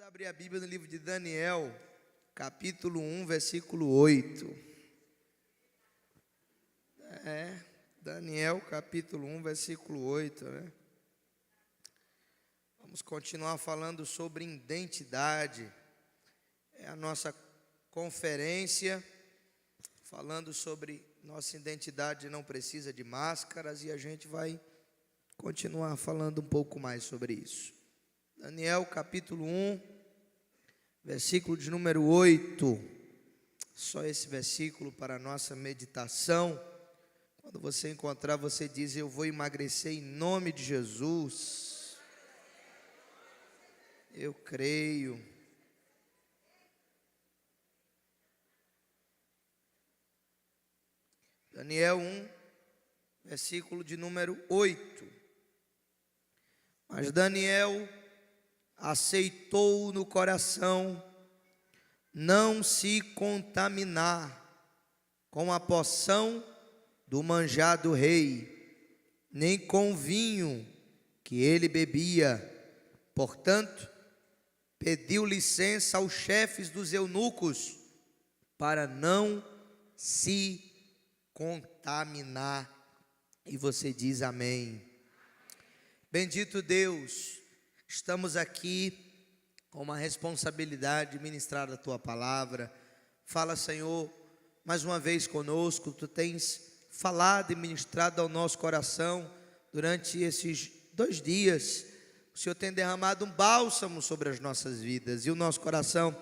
Abrir a Bíblia no livro de Daniel, capítulo 1, versículo 8. Daniel, capítulo 1, versículo 8, né? Vamos continuar falando sobre identidade. É a nossa conferência, falando sobre nossa identidade não precisa de máscaras, e a gente vai continuar falando um pouco mais sobre isso. Daniel, capítulo 1, versículo de número 8, só esse versículo para a nossa meditação. Quando você encontrar, você diz: eu vou emagrecer em nome de Jesus. Eu creio. Daniel 1, versículo de número 8. Mas Daniel aceitou no coração não se contaminar com a poção do manjar do rei, nem com o vinho que ele bebia. Portanto, pediu licença aos chefes dos eunucos para não se contaminar. E você diz amém. Bendito Deus, estamos aqui com uma responsabilidade de ministrar a Tua palavra. Fala, Senhor, mais uma vez conosco. Tu tens falado e ministrado ao nosso coração durante esses 2 dias. O Senhor tem derramado um bálsamo sobre as nossas vidas e o nosso coração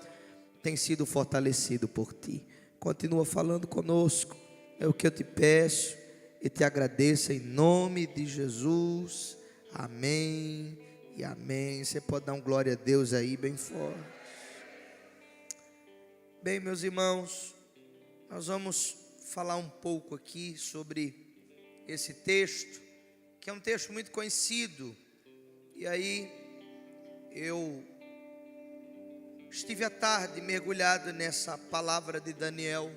tem sido fortalecido por Ti. Continua falando conosco, é o que eu te peço e te agradeço em nome de Jesus. Amém e amém. Você pode dar um glória a Deus aí bem forte. Bem, meus irmãos, nós vamos falar um pouco aqui sobre esse texto, que é um texto muito conhecido. E aí eu estive à tarde mergulhado nessa palavra de Daniel,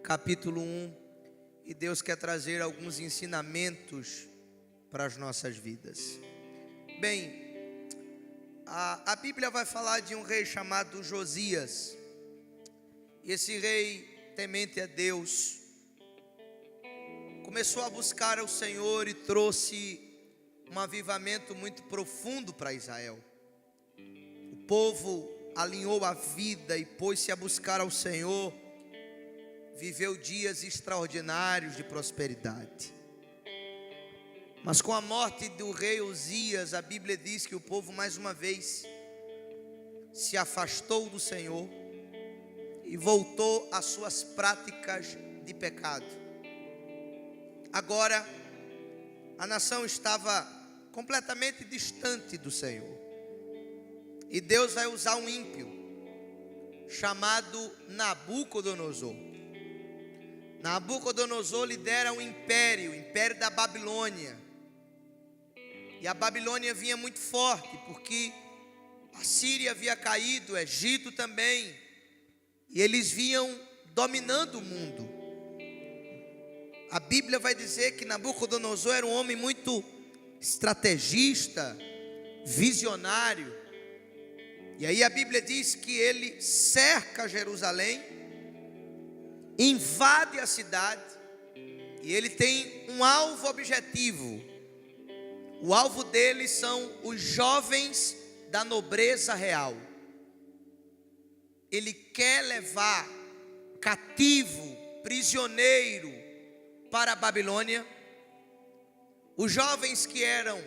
capítulo 1, e Deus quer trazer alguns ensinamentos para as nossas vidas. Bem, a Bíblia vai falar de um rei chamado Josias. E esse rei, temente a Deus, começou a buscar ao Senhor e trouxe um avivamento muito profundo para Israel. O povo alinhou a vida e pôs-se a buscar ao Senhor, viveu dias extraordinários de prosperidade. Mas com a morte do rei Uzias, a Bíblia diz que o povo mais uma vez se afastou do Senhor e voltou às suas práticas de pecado. Agora, a nação estava completamente distante do Senhor. E Deus vai usar um ímpio chamado Nabucodonosor. Nabucodonosor lidera um império, o império da Babilônia. E a Babilônia vinha muito forte, porque a Síria havia caído, o Egito também. E eles vinham dominando o mundo. A Bíblia vai dizer que Nabucodonosor era um homem muito estrategista, visionário. E aí a Bíblia diz que ele cerca Jerusalém, invade a cidade, e ele tem um alvo objetivo. O alvo dele são os jovens da nobreza real. Ele quer levar cativo, prisioneiro para a Babilônia os jovens que eram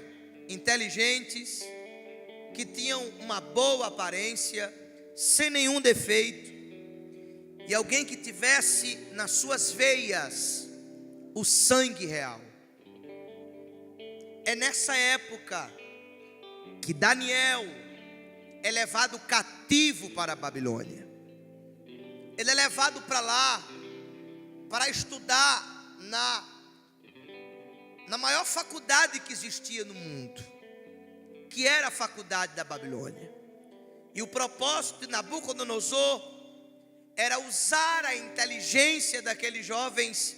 inteligentes, que tinham uma boa aparência, sem nenhum defeito, e alguém que tivesse nas suas veias o sangue real. É nessa época que Daniel é levado cativo para a Babilônia. Ele é levado para lá para estudar na maior faculdade que existia no mundo, que era a faculdade da Babilônia. E o propósito de Nabucodonosor era usar a inteligência daqueles jovens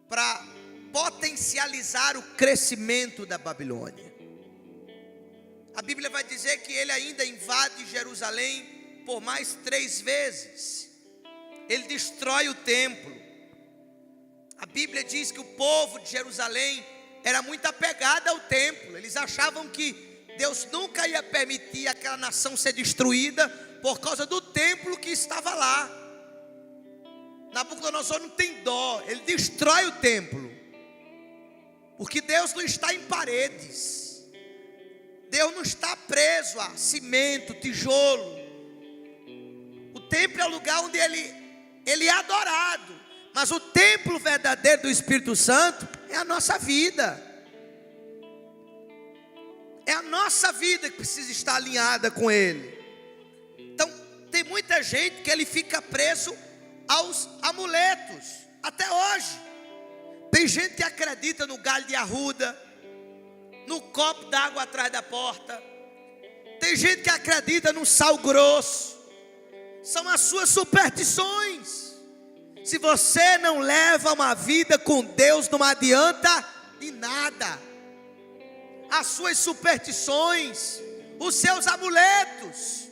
para potencializar o crescimento da Babilônia. A Bíblia vai dizer que ele ainda invade Jerusalém por mais 3 vezes. Ele destrói o templo. A Bíblia diz que o povo de Jerusalém era muito apegado ao templo. Eles achavam que Deus nunca ia permitir aquela nação ser destruída por causa do templo que estava lá. Nabucodonosor não tem dó, ele destrói o templo, porque Deus não está em paredes, Deus não está preso a cimento, tijolo. O templo é o lugar onde ele é adorado, mas o templo verdadeiro do Espírito Santo é a nossa vida. É a nossa vida que precisa estar alinhada com Ele. Então, tem muita gente que ele fica preso aos amuletos, até hoje. Tem gente que acredita no galho de arruda, no copo d'água atrás da porta. Tem gente que acredita no sal grosso. São as suas superstições. Se você não leva uma vida com Deus, não adianta de nada. As suas superstições, os seus amuletos.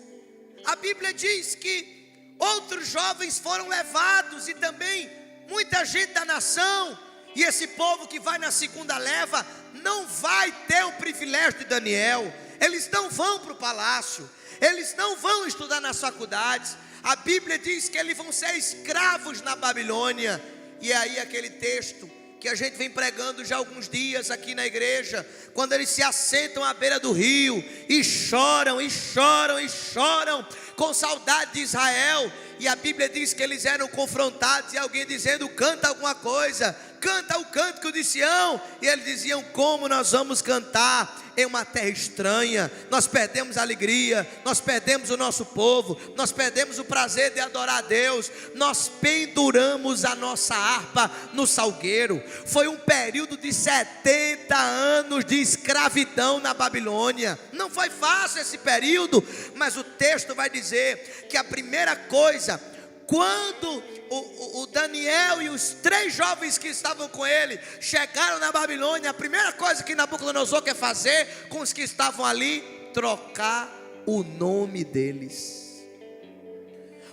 A Bíblia diz que outros jovens foram levados, e também muita gente da nação. E esse povo que vai na segunda leva não vai ter o privilégio de Daniel. Eles não vão para o palácio, eles não vão estudar nas faculdades. A Bíblia diz que eles vão ser escravos na Babilônia. E aí aquele texto que a gente vem pregando já há alguns dias aqui na igreja, quando eles se assentam à beira do rio e choram, e choram, e choram com saudade de Israel. E a Bíblia diz que eles eram confrontados, e alguém dizendo: canta alguma coisa, canta o cântico de Sião. E eles diziam: como nós vamos cantar em uma terra estranha? Nós perdemos a alegria, nós perdemos o nosso povo, nós perdemos o prazer de adorar a Deus, nós penduramos a nossa harpa no salgueiro. Foi um período de 70 anos de escravidão na Babilônia. Não foi fácil esse período, mas o texto vai dizer que a primeira coisa, quando o Daniel e os 3 jovens que estavam com ele chegaram na Babilônia, a primeira coisa que Nabucodonosor quer fazer com os que estavam ali, trocar o nome deles.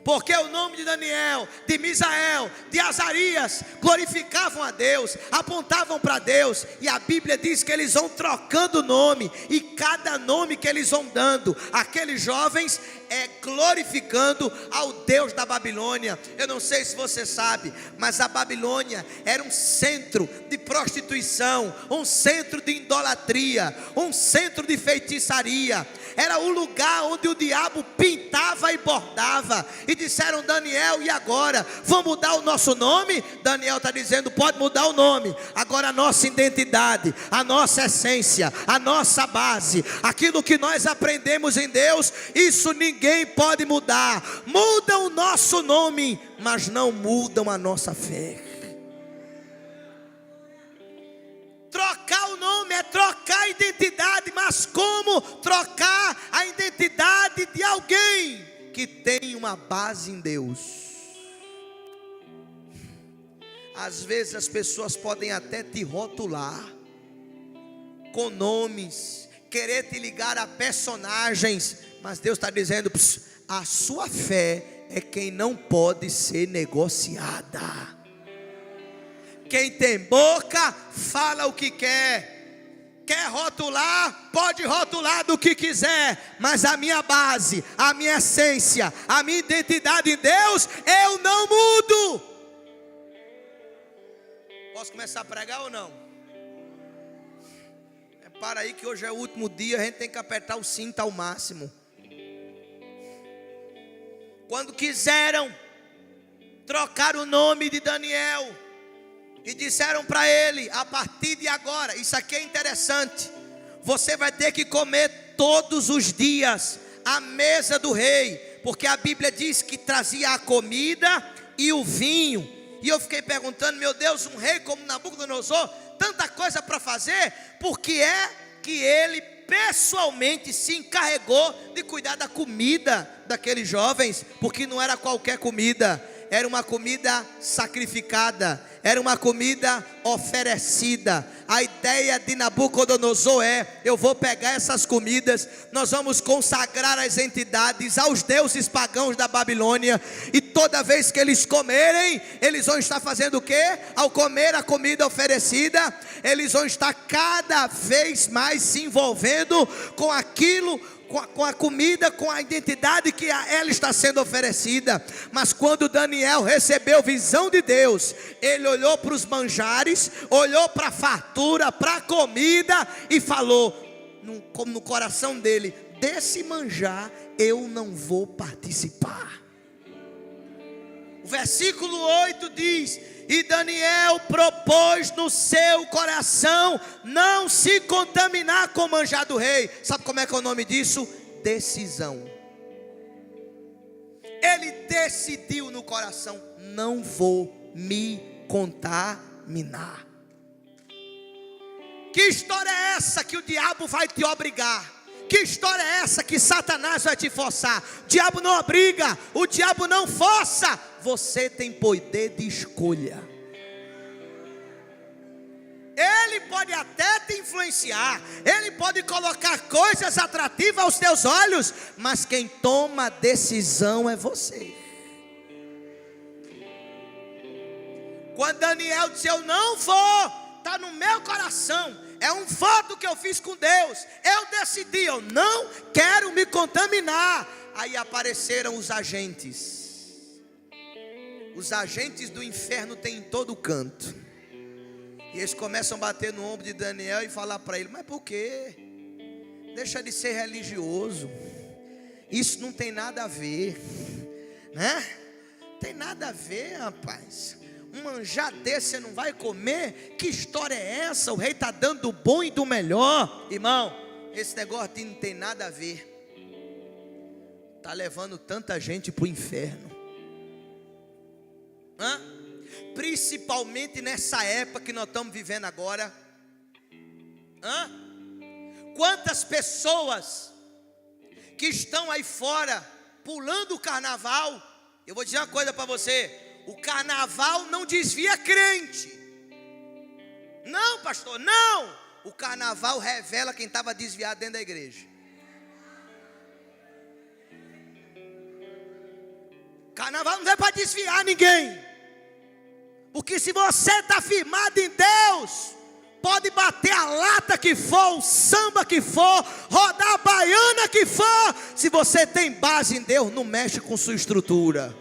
Porque o nome de Daniel, de Misael, de Azarias glorificavam a Deus, apontavam para Deus. E a Bíblia diz que eles vão trocando o nome, e cada nome que eles vão dando, aqueles jovens glorificando ao Deus da Babilônia. Eu não sei se você sabe, mas a Babilônia era um centro de prostituição, um centro de idolatria, um centro de feitiçaria. Era o lugar onde o diabo pintava e bordava. E disseram: Daniel, e agora? Vamos mudar o nosso nome? Daniel está dizendo: pode mudar o nome. Agora a nossa identidade, a nossa essência, a nossa base, aquilo que nós aprendemos em Deus, isso ninguém pode mudar. Mudam o nosso nome, mas não mudam a nossa fé. Trocar o nome é trocar a identidade, mas como trocar a identidade de alguém que tem uma base em Deus? Às vezes as pessoas podem até te rotular com nomes, querer te ligar a personagens, mas Deus está dizendo: a sua fé é quem não pode ser negociada. Quem tem boca, fala o que quer. Quer rotular, pode rotular do que quiser, mas a minha base, a minha essência, a minha identidade em Deus, eu não mudo. Posso começar a pregar ou não? Para aí que hoje é o último dia, a gente tem que apertar o cinto ao máximo. Quando quiseram trocar o nome de Daniel, e disseram para ele: a partir de agora, isso aqui é interessante, você vai ter que comer todos os dias à mesa do rei, porque a Bíblia diz que trazia a comida e o vinho. E eu fiquei perguntando: meu Deus, um rei como Nabucodonosor, tanta coisa para fazer, porque é que ele pessoalmente se encarregou de cuidar da comida daqueles jovens, porque não era qualquer comida, era uma comida sacrificada, era uma comida oferecida. A ideia de Nabucodonosor é: eu vou pegar essas comidas, nós vamos consagrar as entidades aos deuses pagãos da Babilônia, e toda vez que eles comerem, eles vão estar fazendo o quê? Ao comer a comida oferecida, eles vão estar cada vez mais se envolvendo com aquilo, com a comida, com a identidade que a ela está sendo oferecida. Mas quando Daniel recebeu visão de Deus, ele olhou para os manjares, olhou para a fartura, para a comida, e falou no coração dele: desse manjar eu não vou participar. O versículo 8 diz: e Daniel propôs no seu coração não se contaminar com o manjar do rei. Sabe como é que é o nome disso? Decisão. Ele decidiu no coração: não vou me contaminar. Que história é essa que o diabo vai te obrigar? Que história é essa que Satanás vai te forçar? O diabo não obriga, o diabo não força. Você tem poder de escolha. Ele pode até te influenciar, ele pode colocar coisas atrativas aos teus olhos, mas quem toma a decisão é você. Quando Daniel disse: eu não vou, está no meu coração, é um voto que eu fiz com Deus, eu decidi, eu não quero me contaminar. Aí apareceram os agentes. Os agentes do inferno tem em todo canto. E eles começam a bater no ombro de Daniel e falar para ele: mas por quê? Deixa de ser religioso. Isso não tem nada a ver, né? Tem nada a ver, rapaz. Um manjar desse você não vai comer? Que história é essa? O rei está dando do bom e do melhor. Irmão, esse negócio não tem nada a ver. Está levando tanta gente para o inferno. Principalmente nessa época que nós estamos vivendo agora. Quantas pessoas que estão aí fora pulando o carnaval. Eu vou dizer uma coisa para você: o carnaval não desvia crente. Não, pastor, não. O carnaval revela quem estava desviado dentro da igreja. Carnaval não é para desviar ninguém. Porque se você está firmado em Deus, pode bater a lata que for, o samba que for, rodar a baiana que for, se você tem base em Deus, não mexe com sua estrutura.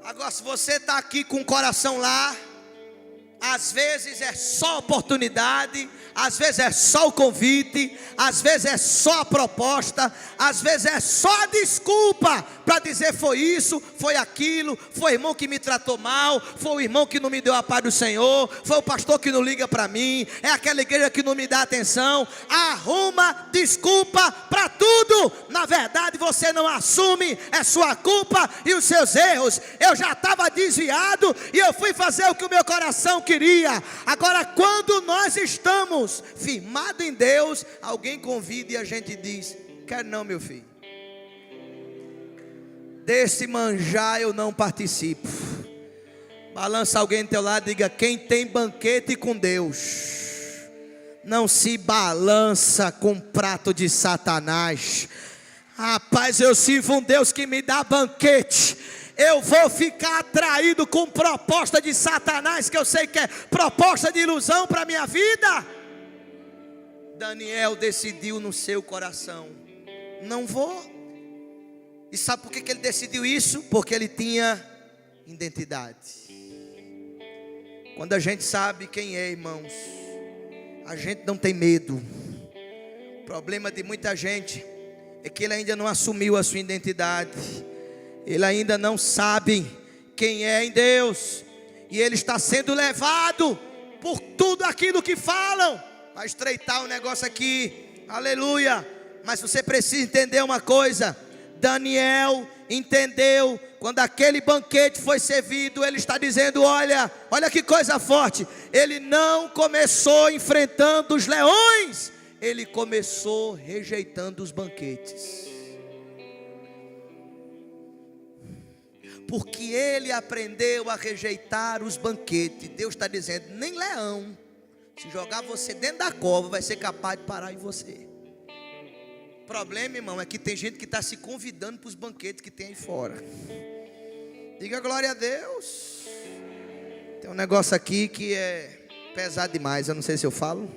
Agora, se você está aqui com o coração lá, às vezes é só oportunidade, às vezes é só o convite, às vezes é só a proposta, às vezes é só a desculpa para dizer: foi isso, foi aquilo, foi o irmão que me tratou mal, foi o irmão que não me deu a paz do Senhor, foi o pastor que não liga para mim, é aquela igreja que não me dá atenção. Arruma desculpa para tudo. Na verdade você não assume, é sua culpa e os seus erros. Eu já estava desviado e eu fui fazer o que o meu coração queria. Agora, quando nós estamos firmados em Deus, alguém convida e a gente diz: quero não, meu filho, desse manjar eu não participo. Balança alguém do teu lado e diga: quem tem banquete com Deus não se balança com prato de Satanás. Rapaz, eu sirvo um Deus que me dá banquete. Eu vou ficar atraído com proposta de Satanás, que eu sei que é proposta de ilusão para a minha vida? Daniel decidiu no seu coração: não vou. E sabe por que ele decidiu isso? Porque ele tinha identidade. Quando a gente sabe quem é, irmãos, a gente não tem medo. O problema de muita gente é que ele ainda não assumiu a sua identidade. Ele ainda não sabe quem é em Deus, e ele está sendo levado por tudo aquilo que falam. Vai estreitar o negócio aqui, aleluia. Mas você precisa entender uma coisa: Daniel entendeu. Quando aquele banquete foi servido, ele está dizendo: olha que coisa forte. Ele não começou enfrentando os leões, ele começou rejeitando os banquetes. porque ele aprendeu a rejeitar os banquetes. Deus está dizendo, nem leão, se jogar você dentro da cova, vai ser capaz de parar em você. O problema, irmão, é que tem gente que está se convidando para os banquetes que tem aí fora. Diga glória a Deus. Tem um negócio aqui que é pesado demais, eu não sei se eu falo.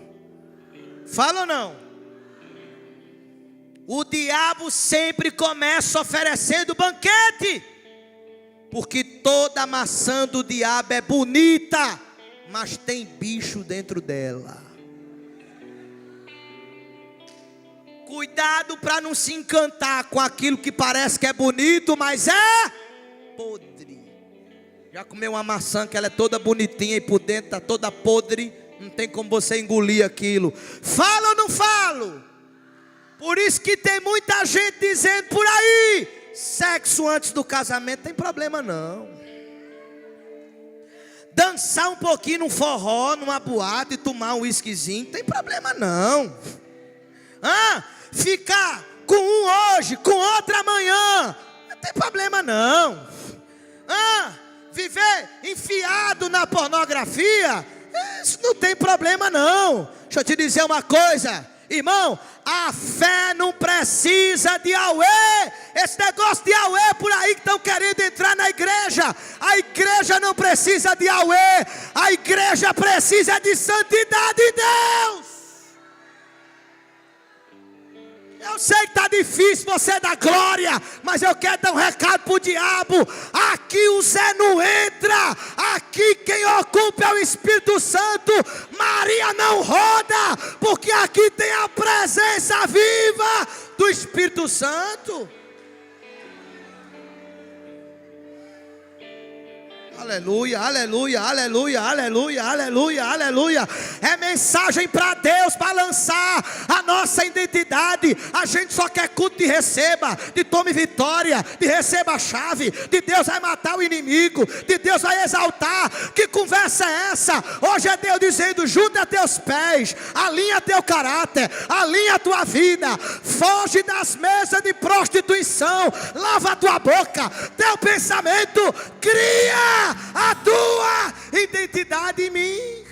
Fala ou não? O diabo sempre começa oferecendo banquete, porque toda maçã do diabo é bonita, mas tem bicho dentro dela. Cuidado para não se encantar com aquilo que parece que é bonito, mas é podre. Já comeu uma maçã que ela é toda bonitinha e por dentro está toda podre? Não tem como você engolir aquilo. Falo ou não falo? Por isso que tem muita gente dizendo por aí, sexo antes do casamento tem problema não. Dançar um pouquinho num forró, numa boate e tomar um whiskyzinho, tem problema não. Ficar com um hoje, com outro amanhã, não tem problema não. Viver enfiado na pornografia, isso não tem problema não. Deixa eu te dizer uma coisa, irmão, a fé não precisa de auê. Esse negócio de auê por aí que estão querendo entrar na igreja, a igreja não precisa de auê, a igreja precisa de santidade de Deus. Eu sei que está difícil você dar glória, mas eu quero dar um recado para o diabo. Aqui o Zé não entra, aqui quem ocupa é o Espírito Santo. Maria não roda, porque aqui tem a presença viva do Espírito Santo. Aleluia, aleluia, aleluia, aleluia, aleluia, aleluia. É mensagem para Deus, para lançar a nossa identidade. A gente só quer culto de receba, de tome vitória, de receba a chave, de Deus vai matar o inimigo, de Deus vai exaltar. Que conversa é essa? Hoje é Deus dizendo, junta teus pés, alinha teu caráter, alinha tua vida, foge das mesas de prostituição, lava a tua boca, teu pensamento, cria a tua identidade em mim.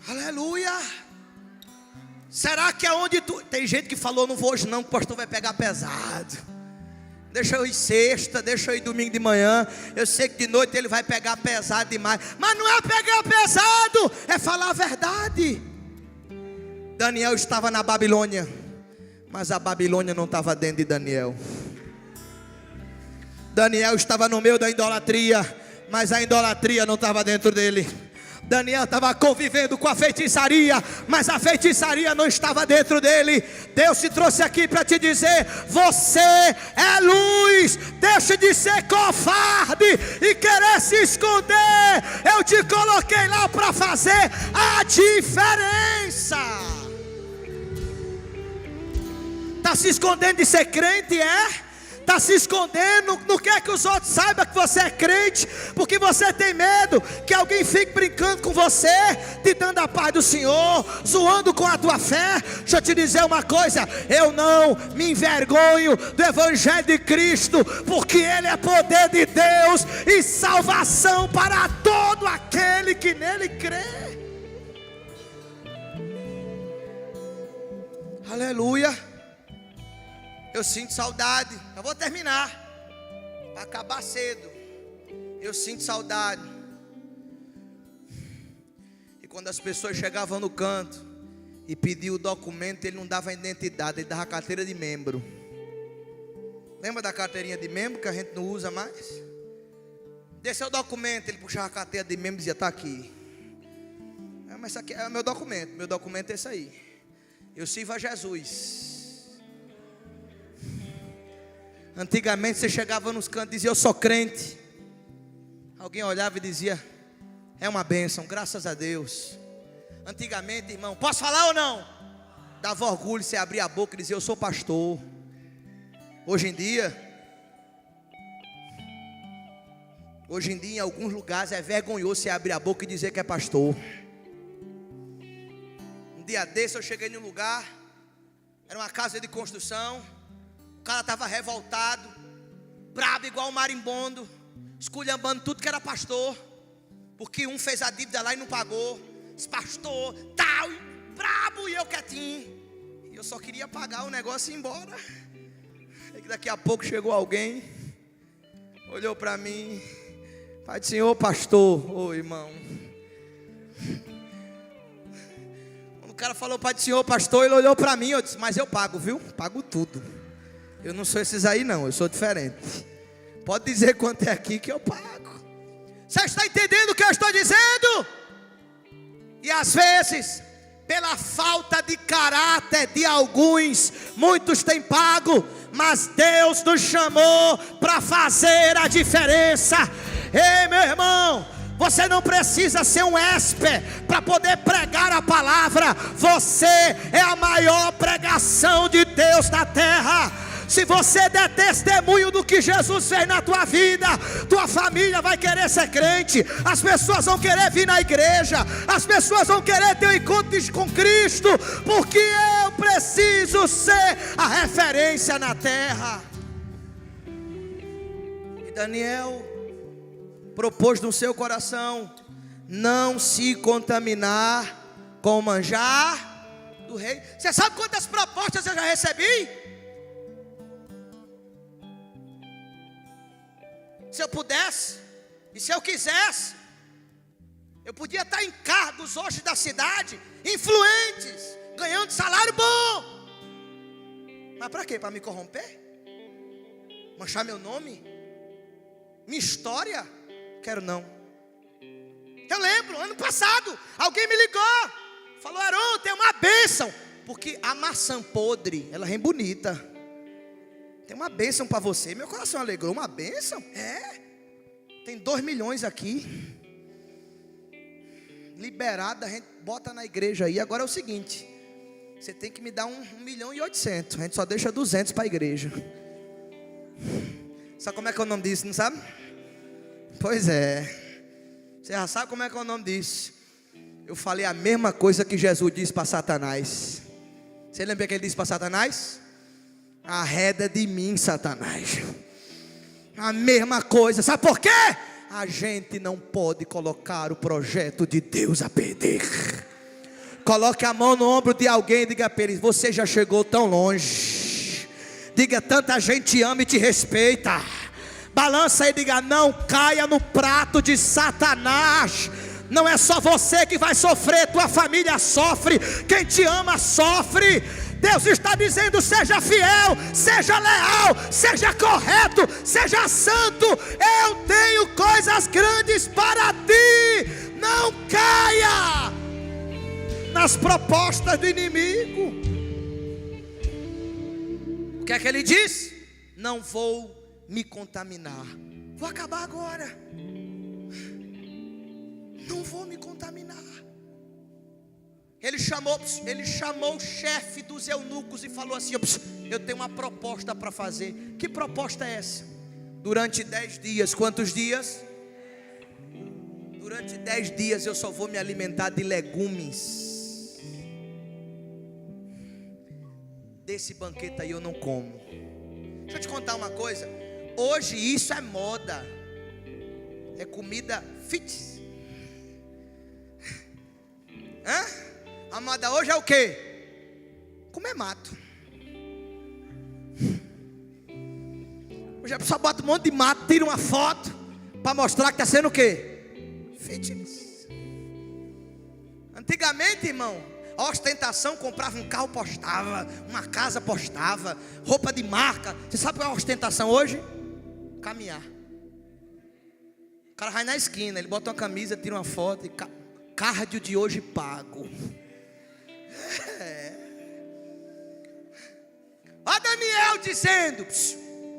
Aleluia. Será que é onde tu... Tem gente que falou, não vou hoje não, que o pastor vai pegar pesado. Deixa eu ir sexta, deixa eu ir domingo de manhã. Eu sei que de noite ele vai pegar pesado demais. Mas não é pegar pesado, é falar a verdade. Daniel estava na Babilônia, mas a Babilônia não estava dentro de Daniel. Daniel estava no meio da idolatria, mas a idolatria não estava dentro dele. Daniel estava convivendo com a feitiçaria, mas a feitiçaria não estava dentro dele. Deus te trouxe aqui para te dizer, você é luz. Deixe de ser covarde e querer se esconder. Eu te coloquei lá para fazer a diferença. Está se escondendo de ser crente, é? Está se escondendo, não quer que os outros saibam que você é crente, porque você tem medo que alguém fique brincando com você, te dando a paz do Senhor, zoando com a tua fé. Deixa eu te dizer uma coisa, eu não me envergonho do Evangelho de Cristo, porque ele é poder de Deus e salvação para todo aquele que nele crê. Aleluia. Eu sinto saudade. Eu vou terminar para acabar cedo. Eu sinto saudade. E quando as pessoas chegavam no canto e pediam o documento, ele não dava identidade, ele dava a carteira de membro. Lembra da carteirinha de membro que a gente não usa mais? Desse é o documento. Ele puxava a carteira de membro e dizia, está aqui. Mas isso aqui é o meu documento é esse aí. Eu sirvo a Jesus. Antigamente você chegava nos cantos e dizia, eu sou crente. Alguém olhava e dizia, é uma bênção, graças a Deus. Antigamente, irmão, posso falar ou não? Dava orgulho você abrir a boca e dizer, eu sou pastor. Hoje em dia, em alguns lugares é vergonhoso você abrir a boca e dizer que é pastor. Um dia desse eu cheguei num lugar, era uma casa de construção. O cara estava revoltado, brabo igual um marimbondo, esculhambando tudo que era pastor, porque um fez a dívida lá e não pagou. Esse pastor, tal, brabo, e eu quietinho. E eu só queria pagar o negócio e ir embora. E daqui a pouco chegou alguém, olhou para mim: Pai do Senhor, pastor. Ô irmão, quando o cara falou Pai do Senhor, pastor, ele olhou para mim. Eu disse: mas eu pago, viu? Pago tudo. Eu não sou esses aí não, eu sou diferente. Pode dizer quanto é aqui que eu pago. Você está entendendo o que eu estou dizendo? E às vezes, pela falta de caráter de alguns, muitos têm pago, mas Deus nos chamou para fazer a diferença. Ei, meu irmão, você não precisa ser um esper para poder pregar a palavra. Você é a maior pregação de Deus na terra. Se você der testemunho do que Jesus fez na tua vida, tua família vai querer ser crente, as pessoas vão querer vir na igreja, as pessoas vão querer ter um encontro com Cristo, porque eu preciso ser a referência na terra. E Daniel propôs no seu coração não se contaminar com o manjar do rei. Você sabe quantas propostas eu já recebi? Se eu pudesse, e se eu quisesse, eu podia estar em cargos hoje da cidade, influentes, ganhando salário bom. Mas para quê? Para me corromper? Manchar meu nome? Minha história? Quero não. Eu lembro, ano passado, alguém me ligou, falou: Aron, tem uma bênção, porque a maçã podre, ela é bonita. Tem uma bênção para você. Meu coração alegrou. Uma bênção? É. Tem 2 milhões aqui. Liberada, a gente bota na igreja aí. Agora é o seguinte: você tem que me dar 1.800.000. A gente só deixa 200 para a igreja. Sabe como é que é o nome disso, não sabe? Pois é. Você já sabe como é que é o nome disso. Eu falei a mesma coisa que Jesus disse para Satanás. Você lembra que ele disse para Satanás? Arreda de mim, Satanás. A mesma coisa. Sabe por quê? A gente não pode colocar o projeto de Deus a perder. Coloque a mão no ombro de alguém e diga para ele: você já chegou tão longe. Diga: tanta gente te ama e te respeita. Balança e diga: não caia no prato de Satanás. Não é só você que vai sofrer, tua família sofre, quem te ama sofre. Deus está dizendo: seja fiel, seja leal, seja correto, seja santo. Eu tenho coisas grandes para ti. Não caia nas propostas do inimigo. O que é que ele diz? Não vou me contaminar. Vou acabar agora. Não vou me contaminar. Ele chamou o chefe dos eunucos e falou assim: eu tenho uma proposta para fazer. Que proposta é essa? Durante 10 dias, quantos dias? Durante 10 dias eu só vou me alimentar de legumes. Desse banquete aí eu não como. Deixa eu te contar uma coisa. Hoje isso é moda. É comida fitness. Hã? A moda hoje é o quê? Comer mato. Hoje a pessoa bota um monte de mato, tira uma foto para mostrar que está sendo o quê? Fitness. Antigamente, irmão, a ostentação: comprava um carro, postava, uma casa, postava, roupa de marca. Você sabe qual é a ostentação hoje? Caminhar. O cara vai na esquina, ele bota uma camisa, tira uma foto e cardio de hoje pago. Olha Daniel dizendo: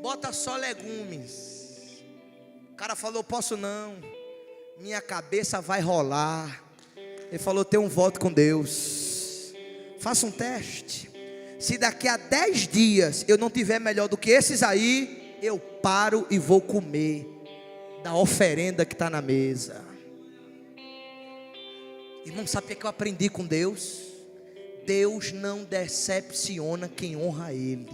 bota só legumes. O cara falou: posso não, minha cabeça vai rolar. Ele falou: tem um voto com Deus. Faça um teste. Se daqui a 10 dias eu não tiver melhor do que esses aí, eu paro e vou comer da oferenda que está na mesa. Irmão, sabe o que eu aprendi com Deus? Deus não decepciona quem honra Ele.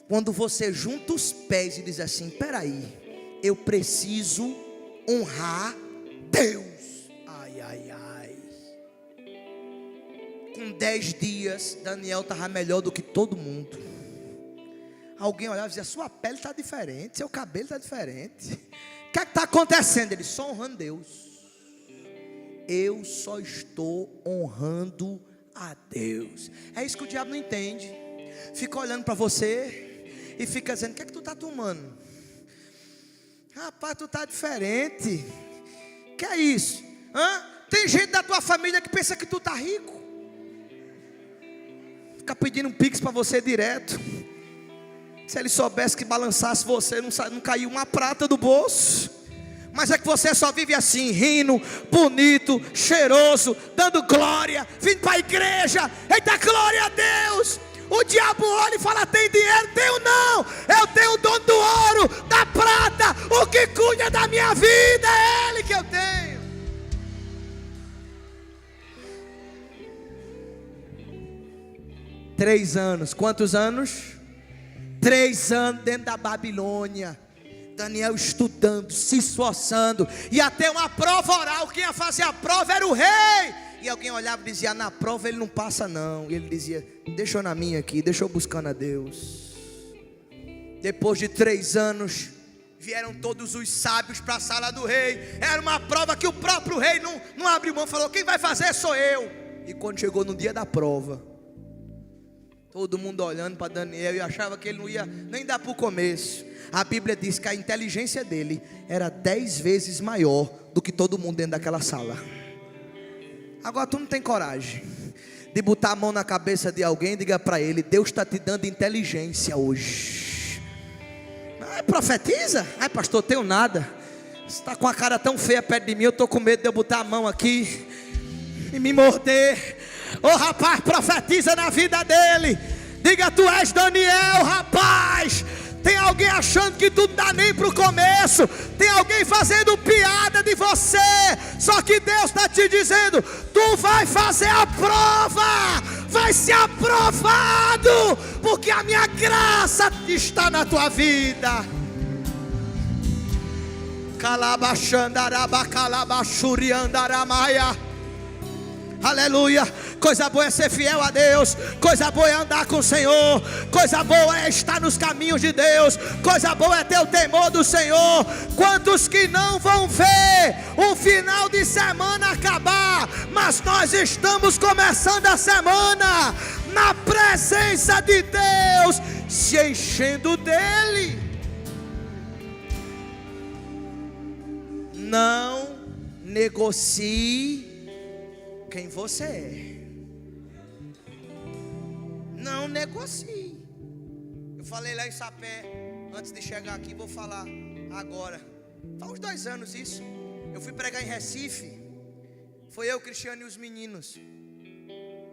Quando você junta os pés e diz assim: peraí, eu preciso honrar Deus. Ai, ai, ai. Com 10 dias, Daniel estava melhor do que todo mundo. Alguém olhava e dizia: sua pele está diferente, seu cabelo está diferente. O que é que está acontecendo? Ele: só honrando Deus. Eu só estou honrando a Deus. É isso que o diabo não entende. Fica olhando para você e fica dizendo: o que é que tu está tomando? Rapaz, tu está diferente. Que é isso? Tem gente da tua família que pensa que tu está rico. Fica pedindo um pix para você direto. Se ele soubesse que balançasse você, não caiu uma prata do bolso. Mas é que você só vive assim, rindo, bonito, cheiroso, dando glória, vindo para a igreja. Eita, glória a Deus. O diabo olha e fala: tem dinheiro? Tenho não. Eu tenho o dono do ouro, da prata. O que cuida da minha vida é Ele que eu tenho. Três anos. Quantos anos? 3 anos dentro da Babilônia. Daniel estudando, se esforçando. E até uma prova oral. Quem ia fazer a prova era o rei. E alguém olhava e dizia: na prova ele não passa não. E ele dizia: deixa eu na minha aqui, deixa eu buscando a Deus. Depois de 3 anos, vieram todos os sábios para a sala do rei. Era uma prova que o próprio rei não abriu mão. Falou: quem vai fazer sou eu. E quando chegou no dia da prova, todo mundo olhando para Daniel e achava que ele não ia nem dar para o começo. A Bíblia diz que a inteligência dele era 10 vezes maior do que todo mundo dentro daquela sala. Agora tu não tem coragem de botar a mão na cabeça de alguém e diga para ele: Deus está te dando inteligência hoje. Profetiza? Ai, pastor, tenho nada. Você está com a cara tão feia perto de mim, eu estou com medo de eu botar a mão aqui e me morder. Ô rapaz, profetiza na vida dele. Diga: tu és Daniel, rapaz. Tem alguém achando que tu não dá nem para o começo. Tem alguém fazendo piada de você. Só que Deus está te dizendo: tu vai fazer a prova. Vai ser aprovado. Porque a minha graça está na tua vida. Calabachandaraba, calabachuriandaramaia. Aleluia. Coisa boa é ser fiel a Deus. Coisa boa é andar com o Senhor. Coisa boa é estar nos caminhos de Deus. Coisa boa é ter o temor do Senhor. Quantos que não vão ver o final de semana acabar, mas nós estamos começando a semana na presença de Deus, se enchendo dele. Não negocie quem você é. Não negocie. Eu falei lá em Sapé antes de chegar aqui, vou falar agora. Faz uns 2 anos isso. Eu fui pregar em Recife. Foi eu, Cristiano e os meninos.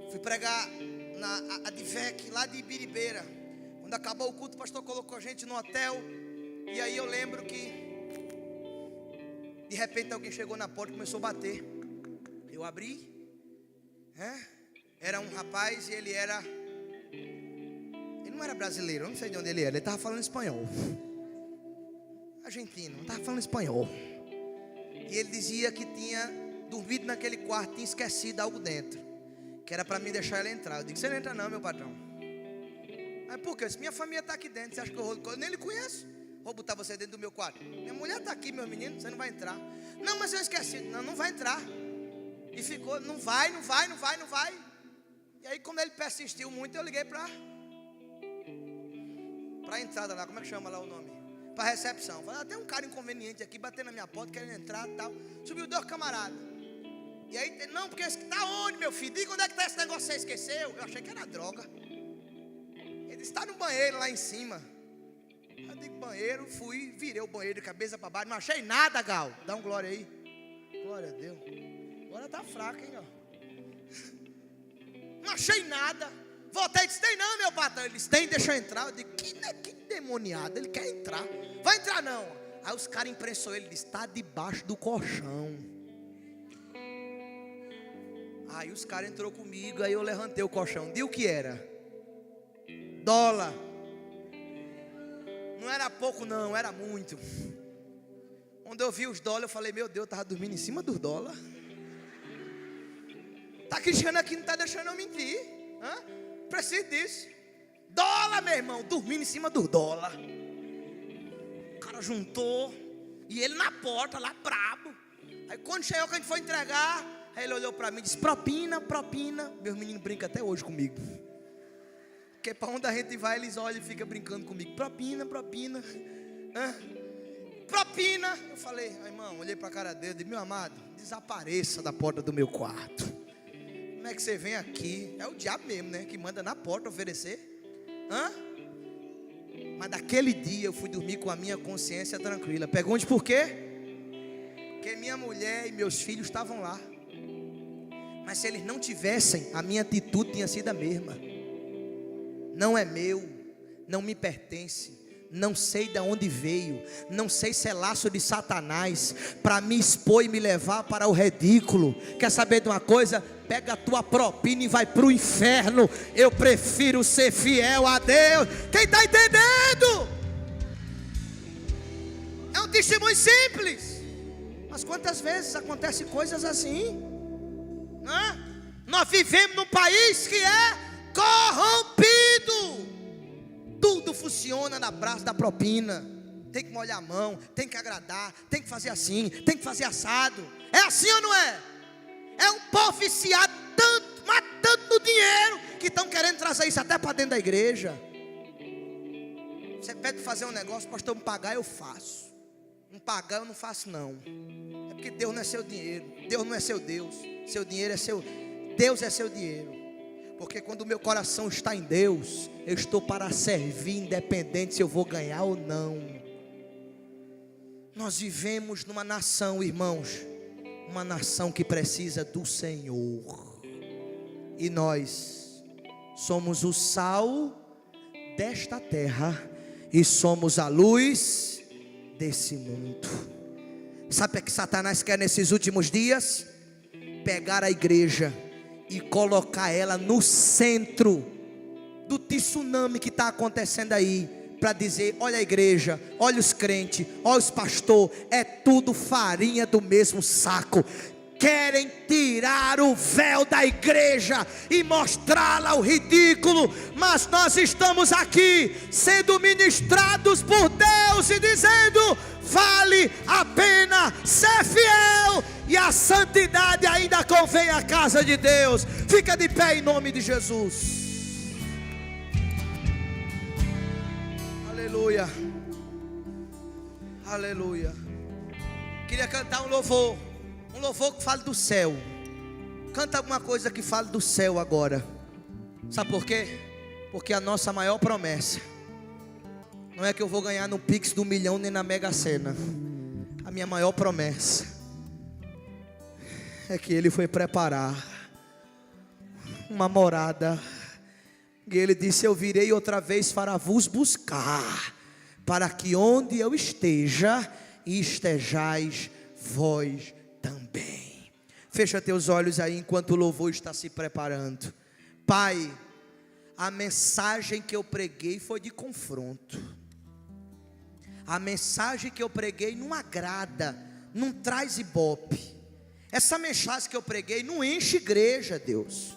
Fui pregar na Advec, lá de Ibiribeira. Quando acabou o culto, o pastor colocou a gente no hotel. E aí eu lembro que de repente alguém chegou na porta e começou a bater. Eu abri. Era um rapaz e ele não era brasileiro, eu não sei de onde ele era. Ele estava falando espanhol. Argentino, não estava falando espanhol. E ele dizia que tinha dormido naquele quarto, tinha esquecido algo dentro, que era para mim deixar ele entrar. Eu disse: você não entra não, meu patrão. Aí por quê? Minha família está aqui dentro. Você acha que eu nem lhe conheço? Vou botar você dentro do meu quarto. Minha mulher está aqui, meu menino, você não vai entrar. Não, mas eu esqueci. Não, não vai entrar. E ficou: não vai. E aí quando ele persistiu muito, eu liguei para a entrada lá, como é que chama lá o nome? Para a recepção. Falei: tem um cara inconveniente aqui, batendo na minha porta, querendo entrar e tal. Subiu 2 camaradas. E aí: não, porque está onde, meu filho? Diga onde é que está esse negócio, você esqueceu? Eu achei que era droga. Ele disse: está no banheiro lá em cima. Eu digo: banheiro, fui, virei o banheiro de cabeça para baixo. Não achei nada, Gal. Dá um glória aí. Glória a Deus. Agora tá fraca, hein, ó. Não achei nada. Voltei e disse: tem não, meu patrão. Ele disse: tem, deixa eu entrar. Eu digo: que demoniado, ele quer entrar. Vai entrar não. Aí os caras imprensou ele, disse: está debaixo do colchão. Aí os caras entrou comigo. Aí eu levantei o colchão. Digo o que era? Dólar. Não era pouco não, era muito. Quando eu vi os dólares, eu falei, meu Deus, eu estava dormindo em cima dos dólares. Está cristiano aqui, não está deixando eu mentir. Preciso disso. Dólar, meu irmão, dormindo em cima dos dólares. O cara juntou, e ele na porta, lá brabo. Aí quando chegou, que a gente foi entregar, aí ele olhou para mim e disse, propina. Meus meninos brincam até hoje comigo. Porque para onde a gente vai, eles olham e ficam brincando comigo. Propina. Propina. Eu falei, irmão, olhei para a cara dele e disse, meu amado, desapareça da porta do meu quarto. Como é que você vem aqui? É o diabo mesmo, né? Que manda na porta oferecer. Mas daquele dia eu fui dormir com a minha consciência tranquila. Pergunte por quê? Porque minha mulher e meus filhos estavam lá. Mas se eles não tivessem, a minha atitude tinha sido a mesma. Não é meu, não me pertence, não sei de onde veio, não sei se é laço de Satanás para me expor e me levar para o ridículo. Quer saber de uma coisa? Pega a tua propina e vai para o inferno. Eu prefiro ser fiel a Deus. Quem está entendendo? É um testemunho simples, mas quantas vezes acontecem coisas assim? Nós vivemos num país que é corrompido. Tudo funciona na base da propina. Tem que molhar a mão, tem que agradar, tem que fazer assim, tem que fazer assado. É assim ou não é? É um povo viciado tanto, mas tanto no dinheiro, que estão querendo trazer isso até para dentro da igreja. Você pede para fazer um negócio, pastor, me pagar, eu faço. Não pagar, eu não faço não. É porque Deus não é seu dinheiro, Deus não é seu Deus. Seu dinheiro é seu, Deus é seu dinheiro. Porque quando o meu coração está em Deus, eu estou para servir, independente se eu vou ganhar ou não. Nós vivemos numa nação, irmãos, uma nação que precisa do Senhor. E nós somos o sal desta terra e somos a luz desse mundo. Sabe o que Satanás quer nesses últimos dias? Pegar a igreja e colocar ela no centro do tsunami que está acontecendo aí, para dizer, olha a igreja, olha os crentes, olha os pastores, é tudo farinha do mesmo saco. Querem tirar o véu da igreja e mostrá-la ao ridículo, mas nós estamos aqui sendo ministrados por Deus e dizendo, vale a pena ser fiel, e a santidade ainda convém à casa de Deus. Fica de pé em nome de Jesus. Aleluia. Aleluia. Queria cantar um louvor que fale do céu. Canta alguma coisa que fale do céu agora. Sabe por quê? Porque a nossa maior promessa não é que eu vou ganhar no Pix do 1 milhão nem na Mega Sena. A minha maior promessa é que Ele foi preparar uma morada. E Ele disse, eu virei outra vez para vos buscar, para que onde eu esteja, estejais vós também. Fecha teus olhos aí enquanto o louvor está se preparando. Pai, a mensagem que eu preguei foi de confronto. A mensagem que eu preguei não agrada, não traz ibope. Essa mensagem que eu preguei não enche igreja, Deus.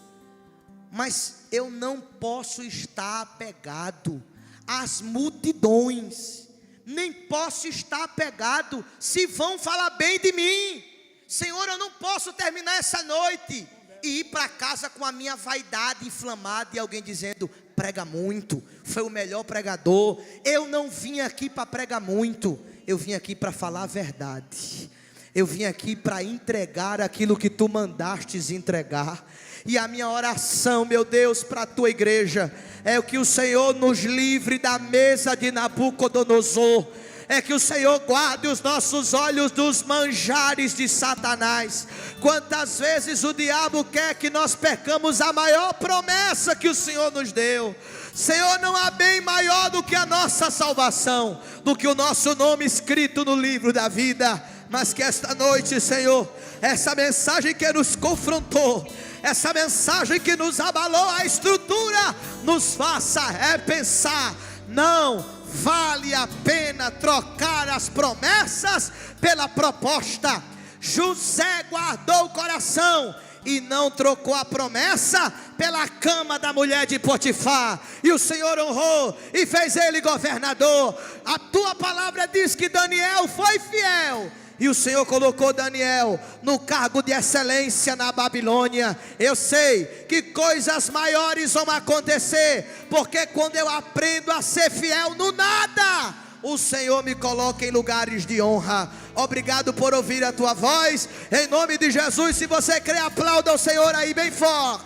Mas eu não posso estar apegado às multidões, nem posso estar apegado se vão falar bem de mim. Senhor, eu não posso terminar essa noite e ir para casa com a minha vaidade inflamada e alguém dizendo, prega muito, foi o melhor pregador. Eu não vim aqui para pregar muito, eu vim aqui para falar a verdade. Eu vim aqui para entregar aquilo que tu mandastes entregar. E a minha oração, meu Deus, para a tua igreja é que o Senhor nos livre da mesa de Nabucodonosor. É que o Senhor guarde os nossos olhos dos manjares de Satanás. Quantas vezes o diabo quer que nós percamos a maior promessa que o Senhor nos deu. Senhor, não há bem maior do que a nossa salvação, do que o nosso nome escrito no livro da vida. Mas que esta noite, Senhor, essa mensagem que nos confrontou, essa mensagem que nos abalou a estrutura, nos faça repensar. Não vale a pena trocar as promessas pela proposta. José guardou o coração e não trocou a promessa pela cama da mulher de Potifar, e o Senhor honrou e fez ele governador. A tua palavra diz que Daniel foi fiel, e o Senhor colocou Daniel no cargo de excelência na Babilônia. Eu sei que coisas maiores vão acontecer, porque quando eu aprendo a ser fiel no nada, o Senhor me coloca em lugares de honra. Obrigado por ouvir a tua voz, em nome de Jesus. Se você crê, aplauda o Senhor aí bem forte.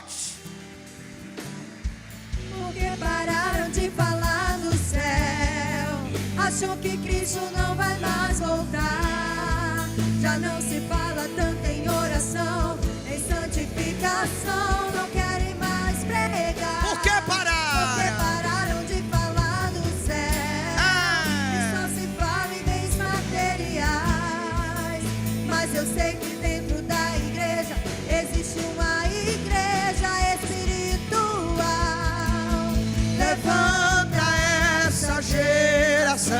Porque pararam de falar do céu, acham que Cristo não vai mais voltar. Já não se fala tanto em oração, em santificação, não querem mais pregar. Por que parar? Porque pararam de falar do céu, e só se fala em bens materiais. Mas eu sei que dentro da igreja existe uma igreja espiritual. Levanta essa geração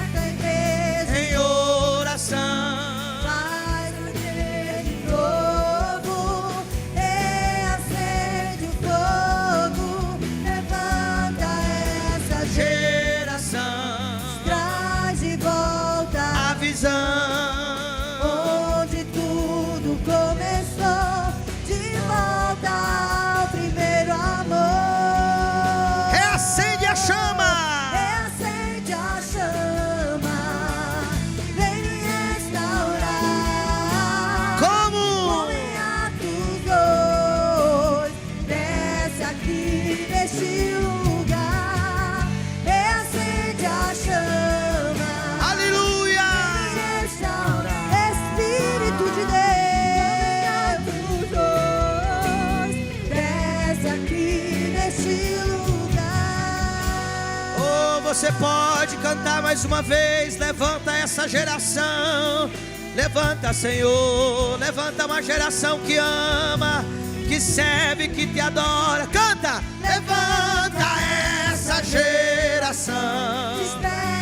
essa igreja em oração. faz nascer de novo, reacende o fogo. Levanta essa Geração, traz de volta a visão. onde tudo começou, de volta ao primeiro amor. Reacende a chama. Reacende a chama, vem me restaurar. Como? Em Atos 2, desce aqui neste lugar. Reacende a chama, Aleluia. restaura. Espírito de Deus, desce aqui neste lugar. Oh, você pode cantar mais uma vez. Levanta essa geração. Levanta, Senhor. Levanta uma geração que ama, que serve, que te adora. Canta. Levanta essa geração. Espera